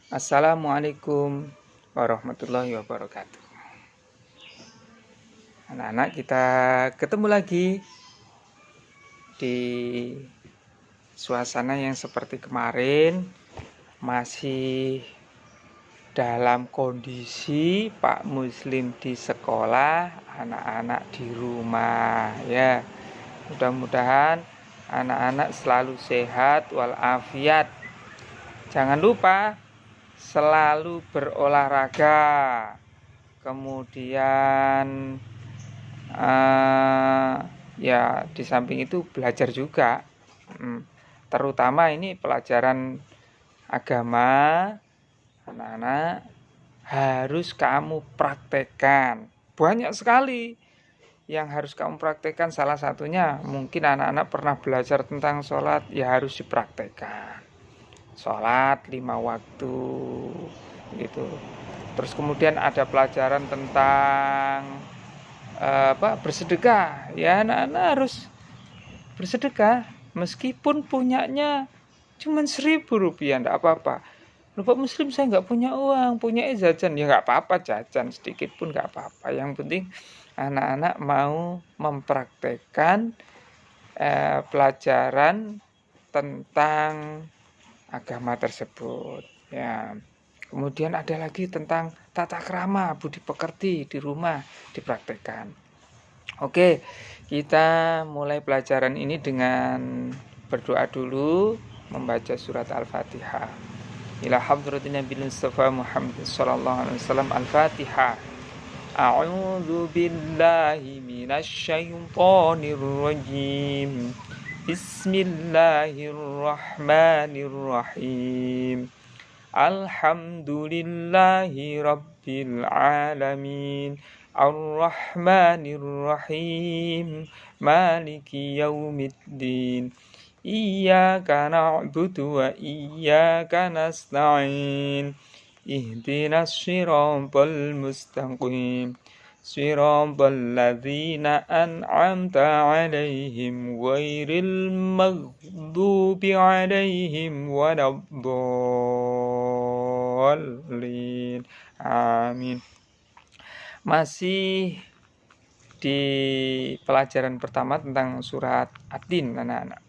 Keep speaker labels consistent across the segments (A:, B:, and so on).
A: Assalamualaikum warahmatullahi wabarakatuh. Anak-anak, kita ketemu lagi di suasana yang seperti kemarin, masih dalam kondisi Pak Muslim di sekolah, anak-anak di rumah ya. Mudah-mudahan anak-anak selalu sehat walafiat. Jangan lupa selalu berolahraga. Kemudian ya di samping itu belajar juga, terutama ini pelajaran agama. Anak-anak harus kamu praktekkan, banyak sekali yang harus kamu praktekkan. Salah satunya mungkin anak-anak pernah belajar tentang sholat, ya harus dipraktekkan. Sholat 5 waktu gitu. Terus kemudian ada pelajaran tentang bersedekah. Ya, anak-anak harus bersedekah meskipun punyanya cuma 1.000 rupiah, enggak apa-apa. Lupa Muslim, saya nggak punya uang, punya jajan, ya nggak apa-apa, jajan sedikit pun nggak apa-apa. Yang penting anak-anak mau mempraktekkan pelajaran tentang agama tersebut ya. Kemudian ada lagi tentang tata krama, budi pekerti di rumah dipraktekkan. Oke, kita mulai pelajaran ini dengan berdoa dulu, membaca surat Al-Fatihah. Ila hadratin Nabi Mustafa Muhammad sallallahu alaihi wasallam. Al-Fatihah. A'udzu billahi minasy syaithanir rajim. Bismillahirrahmanirrahim. Alhamdulillahi rabbil alamin. Ar-Rahmanir-Rahim. Maliki yaumiddin. Iyyaka na'budu wa iyyaka nasta'in. Ihdinas siratal mustaqim. Siratal ladzina an'amta 'alaihim ghairil maghdubi 'alaihim waladdallin. Amin. Masih di pelajaran pertama tentang surat At-Tin, anak-anak.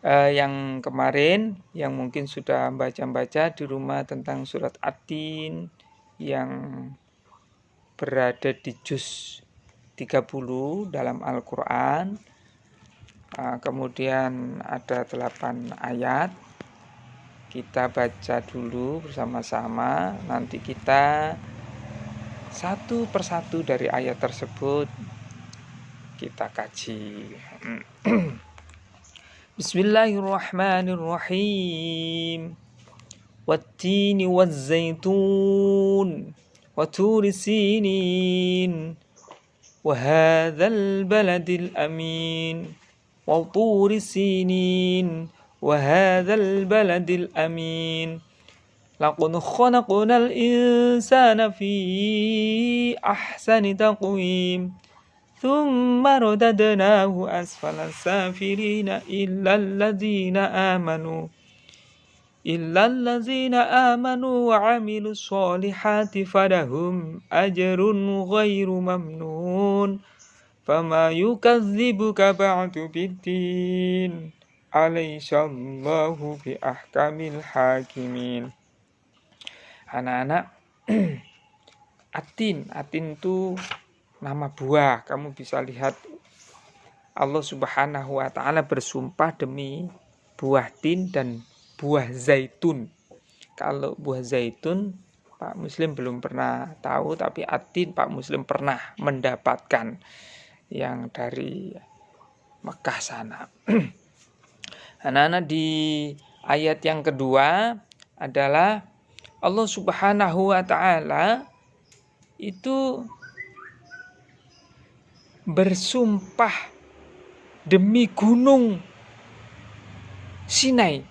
A: Yang kemarin yang mungkin sudah baca-baca di rumah tentang surat At-Tin yang berada di juz 30 dalam Al-Quran. Kemudian ada 8 ayat. Kita baca dulu bersama-sama, nanti kita satu persatu dari ayat tersebut kita kaji. Bismillahirrahmanirrahim. Wattini wazzaitun wa turi sinin wa hadzal baladil amin wa turi sinin wa hadzal baladil amin. Laqad khalaqnal insana fi ahsani taqwim. Thumma radadnahu asfala safilina illal ladzina amanu wa 'amilus solihati falahum ajrun ghairu mamnun. Fama yukadzibuka ba'du biddin. Alaihissallahu bi ahkamil hakimin. Anak-anak, At-Tin itu nama buah. Kamu bisa lihat Allah Subhanahu wa ta'ala bersumpah demi buah tin dan buah zaitun. Kalau buah zaitun Pak Muslim belum pernah tahu, tapi At-Tin Pak Muslim pernah mendapatkan yang dari Mekah sana. Anak-anak, di ayat yang kedua adalah Allah Subhanahu wa ta'ala itu bersumpah demi gunung Sinai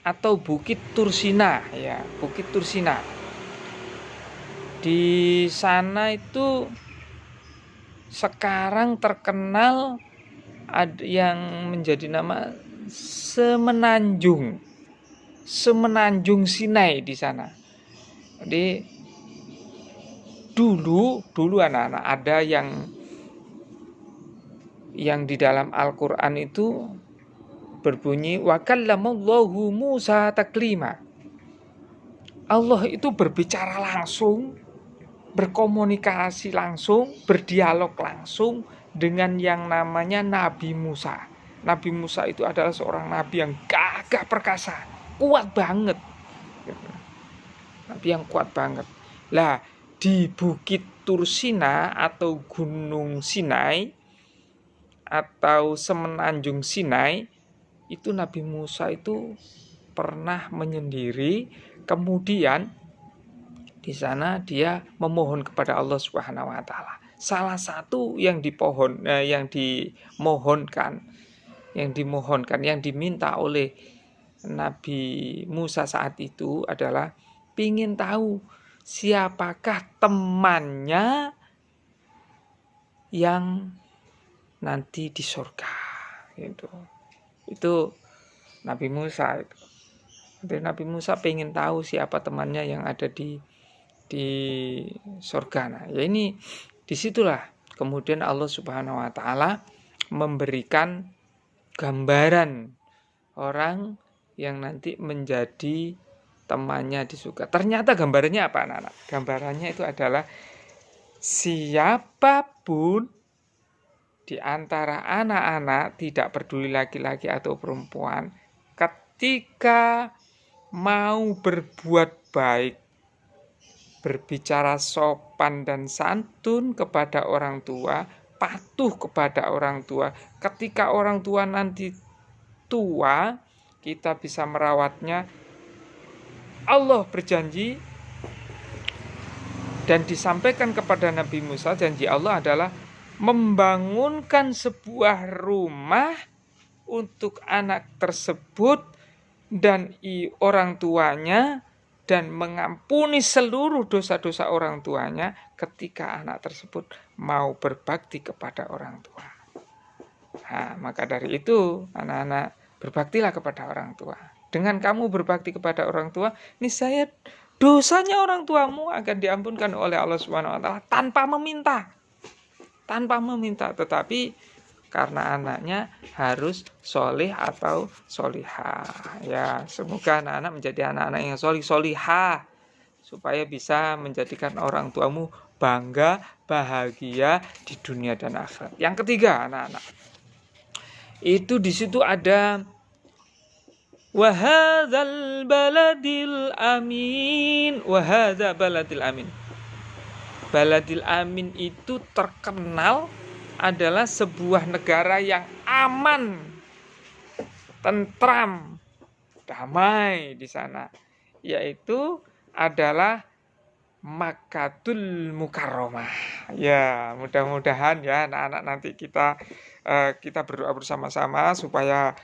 A: atau Bukit Tursina ya, Bukit Tursina. Di sana itu sekarang terkenal yang menjadi nama Semenanjung. semenanjung Sinai di sana. Jadi dulu anak-anak ada yang di dalam Al-Qur'an itu berbunyi wa kallamallahu Musa taklima. Allah itu berbicara langsung, berkomunikasi langsung, berdialog langsung dengan yang namanya Nabi Musa. Nabi Musa itu adalah seorang nabi yang gagah perkasa, kuat banget. Nabi yang kuat banget. Lah, di Bukit Tursina atau Gunung Sinai atau Semenanjung Sinai itu Nabi Musa itu pernah menyendiri, kemudian di sana dia memohon kepada Allah Subhanahu wa taala. Salah satu yang yang diminta oleh Nabi Musa saat itu adalah ingin tahu siapakah temannya yang nanti di surga gitu. Itu Nabi Musa itu. Jadi Nabi Musa pengen tahu siapa temannya yang ada di surga. Nah, ya ini disitulah kemudian Allah Subhanahu wa taala memberikan gambaran orang yang nanti menjadi temannya di surga. Ternyata gambarannya apa, anak-anak? Gambarannya itu adalah siapapun di antara anak-anak, tidak peduli laki-laki atau perempuan, ketika mau berbuat baik, berbicara sopan dan santun kepada orang tua, patuh kepada orang tua, ketika orang tua nanti tua, kita bisa merawatnya. Allah berjanji dan disampaikan kepada Nabi Musa, janji Allah adalah membangunkan sebuah rumah untuk anak tersebut dan orang tuanya, dan mengampuni seluruh dosa-dosa orang tuanya ketika anak tersebut mau berbakti kepada orang tua. Nah, maka dari itu anak-anak berbaktilah kepada orang tua. Dengan kamu berbakti kepada orang tua, niscaya dosanya orang tuamu akan diampunkan oleh Allah Subhanahu wa taala tanpa meminta, tetapi karena anaknya harus solih atau solihah. Ya, semoga anak-anak menjadi anak-anak yang solihah, supaya bisa menjadikan orang tuamu bangga, bahagia di dunia dan akhirat. Yang ketiga, anak-anak, itu di situ ada wahadzal baladil amin, wahadza baladil amin. Baladil amin itu terkenal adalah sebuah negara yang aman, tentram, damai di sana, yaitu adalah Makkatul Mukarramah. Ya, mudah-mudahan ya anak-anak nanti kita berdoa bersama-sama supaya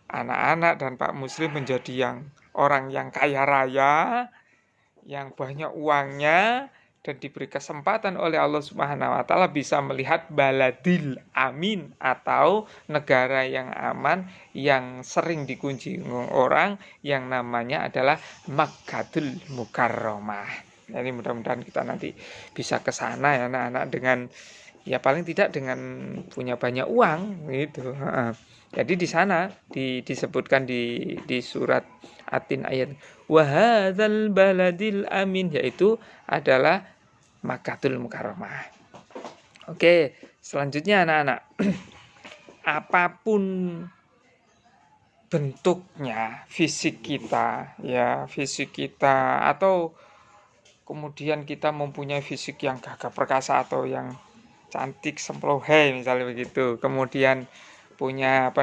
A: anak-anak dan Pak Muslim menjadi orang yang kaya raya, yang banyak uangnya, dan diberi kesempatan oleh Allah Subhanahu wa taala bisa melihat baladil amin atau negara yang aman yang sering dikunjungi orang yang namanya adalah Makkatul Mukarramah. Jadi mudah-mudahan kita nanti bisa ke sana ya anak-anak, dengan ya paling tidak dengan punya banyak uang gitu. Jadi di sana disebutkan di surat Atin ayat wahadzal baladil amin, yaitu adalah Makkatul Mukarramah. Oke, selanjutnya anak-anak, apapun bentuknya fisik kita atau kemudian kita mempunyai fisik yang gagah perkasa atau yang cantik semplohe misalnya begitu, kemudian punya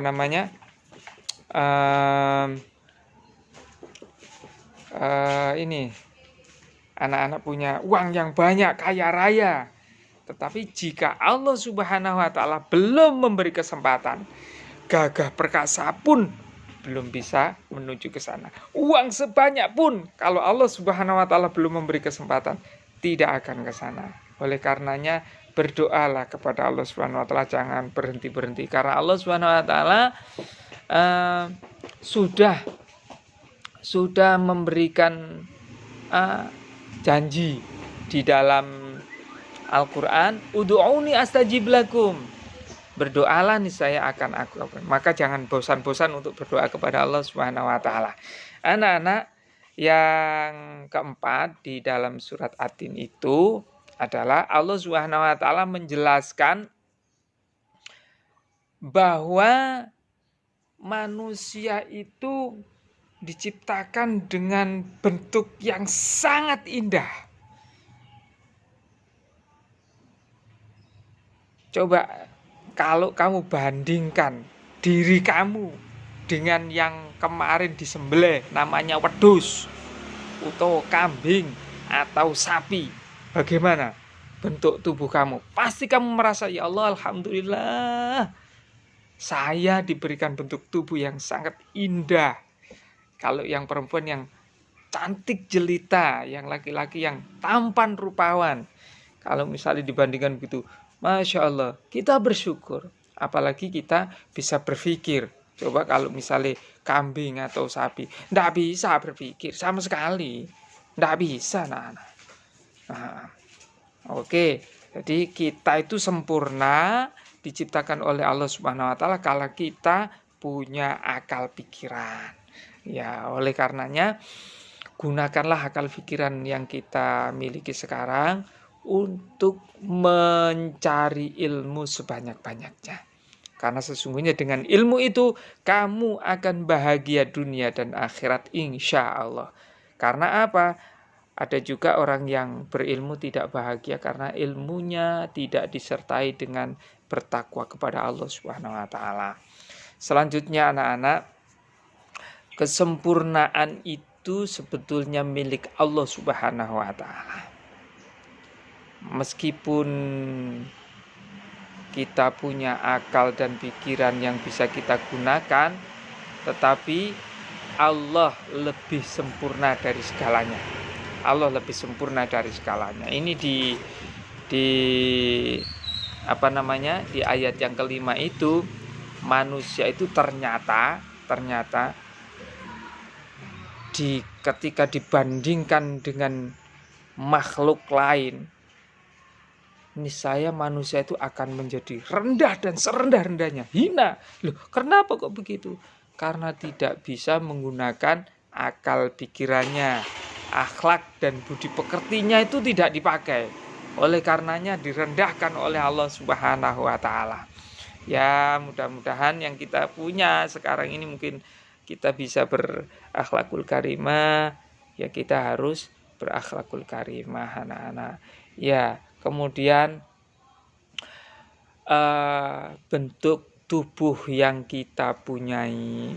A: anak-anak punya uang yang banyak, kaya raya, tetapi jika Allah Subhanahu wa taala belum memberi kesempatan, gagah perkasa pun belum bisa menuju ke sana. Uang sebanyak pun kalau Allah Subhanahu wa taala belum memberi kesempatan, tidak akan ke sana. Oleh karenanya berdoalah kepada Allah Subhanahu wa taala, jangan berhenti-berhenti, karena Allah Subhanahu wa taala sudah memberikan janji di dalam Al-Quran, ud'uni astajib lakum. Berdoalah nih saya akan aku. Maka jangan bosan-bosan untuk berdoa kepada Allah Subhanahu wa taala. Anak-anak, yang keempat di dalam surat At-Tin itu adalah Allah Subhanahu wa taala menjelaskan bahwa manusia itu diciptakan dengan bentuk yang sangat indah. Coba kalau kamu bandingkan diri kamu dengan yang kemarin disembelih, namanya wedhus atau kambing atau sapi, bagaimana bentuk tubuh kamu? Pasti kamu merasa, ya Allah, alhamdulillah, saya diberikan bentuk tubuh yang sangat indah. Kalau yang perempuan yang cantik jelita, yang laki-laki yang tampan rupawan. Kalau misalnya dibandingkan begitu, Masya Allah, kita bersyukur. Apalagi kita bisa berpikir. Coba kalau misalnya kambing atau sapi, tidak bisa berpikir sama sekali. Tidak bisa, Oke, jadi kita itu sempurna, diciptakan oleh Allah Subhanahu wa taala kalau kita punya akal pikiran. Ya, oleh karenanya gunakanlah akal pikiran yang kita miliki sekarang untuk mencari ilmu sebanyak-banyaknya. Karena sesungguhnya dengan ilmu itu kamu akan bahagia dunia dan akhirat, insya Allah. Karena apa? Ada juga orang yang berilmu tidak bahagia karena ilmunya tidak disertai dengan bertakwa kepada Allah Subhanahu wa taala. Selanjutnya anak-anak, kesempurnaan itu sebetulnya milik Allah Subhanahu wa taala. Meskipun kita punya akal dan pikiran yang bisa kita gunakan, tetapi Allah lebih sempurna dari segalanya. Allah lebih sempurna dari segalanya. Ini di ayat yang kelima itu, manusia itu ternyata ketika dibandingkan dengan makhluk lain, niscaya manusia itu akan menjadi rendah dan serendah-rendahnya, hina. Loh, kenapa kok begitu? Karena tidak bisa menggunakan akal pikirannya, akhlak dan budi pekertinya itu tidak dipakai. Oleh karenanya direndahkan oleh Allah Subhanahu wa taala. Ya, mudah-mudahan yang kita punya sekarang ini mungkin kita bisa berakhlakul karimah. Ya, kita harus berakhlakul karimah, anak-anak. Ya, kemudian bentuk tubuh yang kita punyai,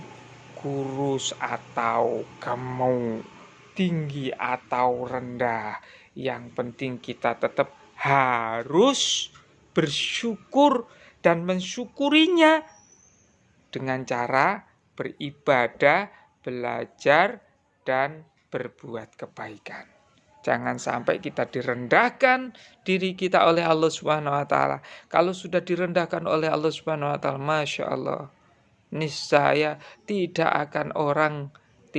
A: kurus atau gemuk, tinggi atau rendah, yang penting kita tetap harus bersyukur dan mensyukurinya dengan cara beribadah, belajar, dan berbuat kebaikan. Jangan sampai kita direndahkan diri kita oleh Allah Subhanahu wa taala. Kalau sudah direndahkan oleh Allah Subhanahu wa taala, Masya Allah, niscaya tidak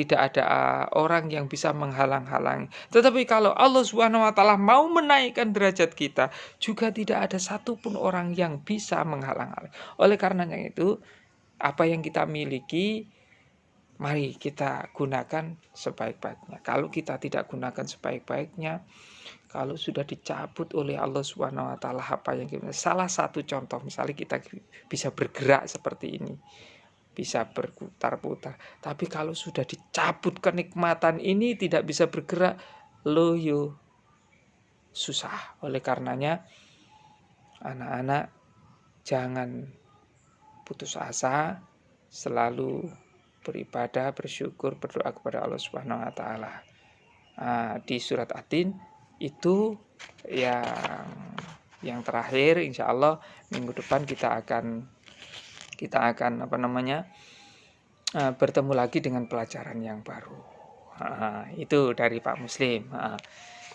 A: ada orang yang bisa menghalang-halangi. Tetapi kalau Allah Subhanahu wa taala mau menaikkan derajat kita, juga tidak ada satupun orang yang bisa menghalang-halangi. Oleh karenanya itu, apa yang kita miliki, mari kita gunakan sebaik-baiknya. Kalau kita tidak gunakan sebaik-baiknya, kalau sudah dicabut oleh Allah Subhanahu wa taala apa yang kita, salah satu contoh misalnya kita bisa bergerak seperti ini, bisa berputar-putar. Tapi kalau sudah dicabut kenikmatan ini, tidak bisa bergerak, loyo susah. Oleh karenanya anak-anak jangan putus asa, selalu beribadah, bersyukur, berdoa kepada Allah Subhanahu wa taala. Di surat At-Tin itu yang terakhir, insya Allah minggu depan kita akan bertemu lagi dengan pelajaran yang baru. Itu dari Pak Muslim.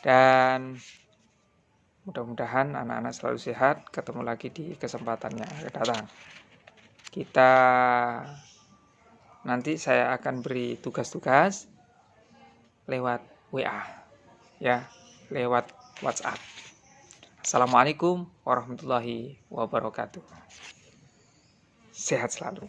A: Dan mudah-mudahan anak-anak selalu sehat. Ketemu lagi di kesempatan yang akan datang. Nanti saya akan beri tugas-tugas lewat WA ya, lewat WhatsApp. Assalamualaikum warahmatullahi wabarakatuh. Sehat selalu.